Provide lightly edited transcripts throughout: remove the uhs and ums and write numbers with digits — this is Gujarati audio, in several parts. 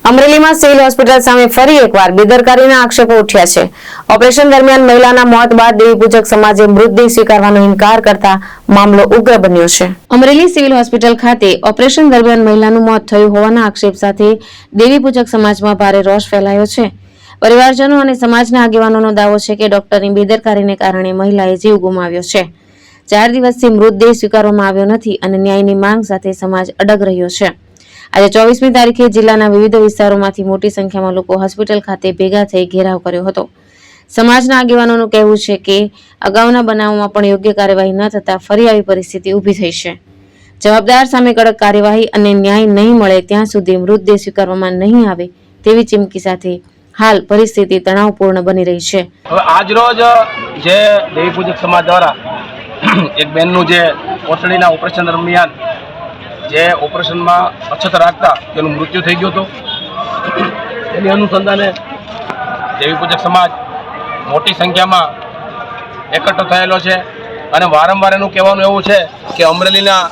અમરેલીમાં સિવિલ હોસ્પિટલ સામે ફરી એકવાર બેદરકારીના આક્ષેપો ઉઠ્યા છે। ઓપરેશન દરમિયાન મહિલાના મોત બાદ દેવી પૂજક સમાજે મૃતદેહ સ્વીકારવાનો ઇનકાર કરતા મામલો ઉગ્ર બન્યો છે। અમરેલી સિવિલ હોસ્પિટલ ખાતે ઓપરેશન દરમિયાન મહિલાનું મોત થયું હોવાના આક્ષેપ સાથે દેવી પૂજક સમાજમાં ભારે રોષ ફેલાયો છે। પરિવારજનો અને સમાજના આગેવાનોનો દાવો છે કે ડોક્ટરની બેદરકારીને કારણે મહિલાએ જીવ ગુમાવ્યો છે। 4 દિવસથી મૃતદેહ સ્વીકારવામાં આવ્યો નથી અને ન્યાયની માંગ સાથે સમાજ અડગ રહ્યો છે। આજે 24મી તારીખે જિલ્લાના વિવિધ વિસ્તારોમાંથી મોટી સંખ્યામાં લોકો હોસ્પિટલ ખાતે ભેગા થઈ ઘેરાવ કર્યો હતો। સમાજના આગેવાનોનું કહેવું છે કે અગાઉના બનાવોમાં પણ યોગ્ય કાર્યવાહી ન થતા ફરી આવી પરિસ્થિતિ ઊભી થઈ છે। જવાબદાર સામે કડક કાર્યવાહી અને ન્યાય નહીં મળે ત્યાં સુધી મૃતદેહ સ્વીકારવામાં નહીં આવે તેવી ચીમકી સાથે હાલ પરિસ્થિતિ તણાવપૂર્ણ બની રહી છે। હવે આજ રોજ જે દેવી પૂજક સમાજ દ્વારા એક બેનનું જે કોથળીના ઓપરેશન દરમિયાન જે ઓપરેશનમાં અછત રાખતા તેનું મૃત્યુ થઈ ગયું હતું, તેની અનુસંધાને દેવી પૂજક સમાજ મોટી સંખ્યામાં એકઠો થયેલો છે અને વારંવાર એનું કહેવાનું એવું છે કે અમરેલીના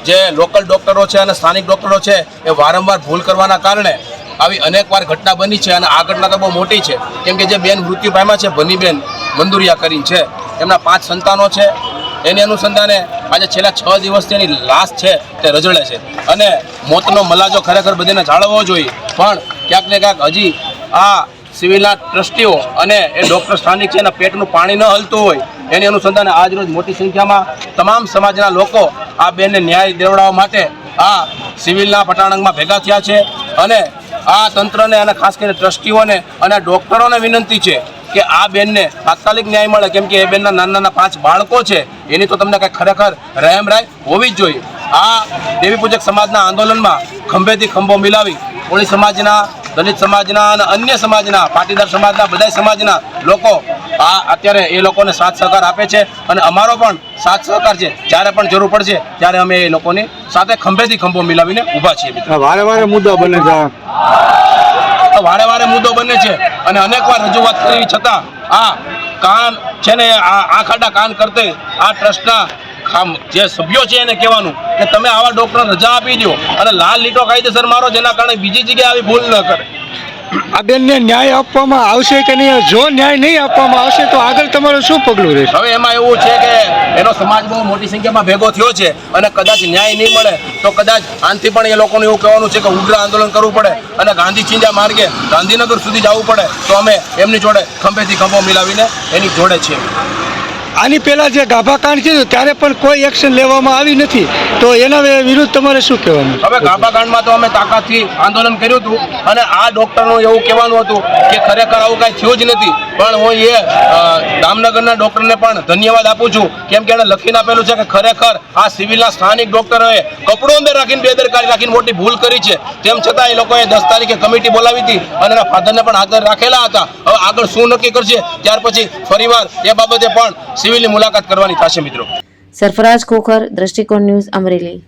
જે લોકલ ડૉક્ટરો છે અને સ્થાનિક ડૉક્ટરો છે એ વારંવાર ભૂલ કરવાના કારણે આવી અનેકવાર ઘટના બની છે અને આ ઘટના તો બહુ મોટી છે, કેમ કે જે બેન મૃત્યુ પામ્યા છે ભનીબેન મંદુરિયા કરીને છે, એમના 5 સંતાનો છે। એની અનુસંધાને આજે છેલ્લા 6 દિવસથી એની લાશ છે તે રજળે છે અને મોતનો મલાજો ખરેખર બધાને જાળવવો જોઈએ, પણ ક્યાંક ને ક્યાંક હજી આ સિવિલના ટ્રસ્ટીઓ અને એ ડૉક્ટર સ્થાનિક છે એના પેટનું પાણી ન હલતું હોય એની અનુસંધાને આજ રોજ મોટી સંખ્યામાં તમામ સમાજના લોકો આ બેનને ન્યાય દેવડાવવા માટે આ સિવિલના પટાણંગમાં ભેગા થયા છે અને આ તંત્રને અને ખાસ કરીને ટ્રસ્ટીઓને અને ડૉક્ટરોને વિનંતી છે કે આ બેનને તાત્કાલિક ન્યાય મળે, કેમ કે એ બેનના નાના 5 બાળકો છે, એની તો તમને કંઈક ખરેખર રહેમ રાય હોવી જ જોઈએ। આ દેવી પૂજક સમાજના આંદોલનમાં ખંભેથી ખંભો મિલાવી કોળી સમાજના, દલિત સમાજના અને અન્ય સમાજના, પાટીદાર સમાજના બધા સમાજના લોકો આ અત્યારે એ લોકોને સાથ સહકાર આપે છે અને અમારો પણ સાથ સહકાર છે। જ્યારે પણ જરૂર પડશે ત્યારે અમે એ લોકોની સાથે ખંભેથી ખંભો મિલાવીને ઊભા છીએ। મિત્રો વારે વારે મુદ્દો બને છે અને અનેકવાર રજૂઆત કરી છતાં આ કાન છે ને આ ખાડા કાન કરતે આ ટ્રસ્ટના જે સભ્યો છે એને કહેવાનું કે તમે આવા ડૉક્ટર રજા આપી દો અને લાલ લીટો કાયદેસર મારો, જેના કારણે બીજી જગ્યાએ આવી ભૂલ ન કરે। આ બેનને ન્યાય આપવામાં આવશે કે નહીં? જો ન્યાય નહીં આપવામાં આવશે તો આગળ તમારું શું પગલું રહેશે? હવે એમાં એવું છે કે એનો સમાજ બહુ મોટી સંખ્યામાં ભેગો થયો છે અને કદાચ ન્યાય નહીં મળે તો કદાચ આનાથી પણ એ લોકોને એવું કહેવાનું છે કે ઉગ્ર આંદોલન કરવું પડે અને ગાંધી ચિંજા માર્ગે ગાંધીનગર સુધી જવું પડે તો અમે એમની જોડે ખંભેથી ખંભો મિલાવીને એની જોડે છીએ। આની પહેલાં જે ગાભાકાંડ થયું ત્યારે પણ કોઈ એક્શન લેવામાં આવી નથી, તો એના વિરુદ્ધ તમારે શું કહેવાનું? હવે ગાભાકાંડમાં તો અમે તાકાતથી આંદોલન કર્યું હતું અને આ ડૉક્ટરનું એવું કહેવાનું હતું કે ખરેખર આવું કાંઈ થયું જ નથી, પણ હું એ દામનગરના ડૉક્ટરને પણ ધન્યવાદ આપું છું, કેમ કે એણે લખીને આપેલું છે કે ખરેખર આ સિવિલના સ્થાનિક ડૉક્ટરોએ કપડો અંદર રાખીને બેદરકારી રાખીને મોટી ભૂલ કરી છે। તેમ છતાં એ લોકોએ 10 તારીખે કમિટી બોલાવી હતી અને એના ફાધરને પણ હાજર રાખેલા હતા। હવે આગળ શું નક્કી કરશે ત્યાર પછી ફરીવાર એ બાબતે પણ સિવિલની મુલાકાત કરવાની થશે। મિત્રો, સરફરાજ ખોખર, દ્રષ્ટિકોણ ન્યૂઝ, અમરેલી।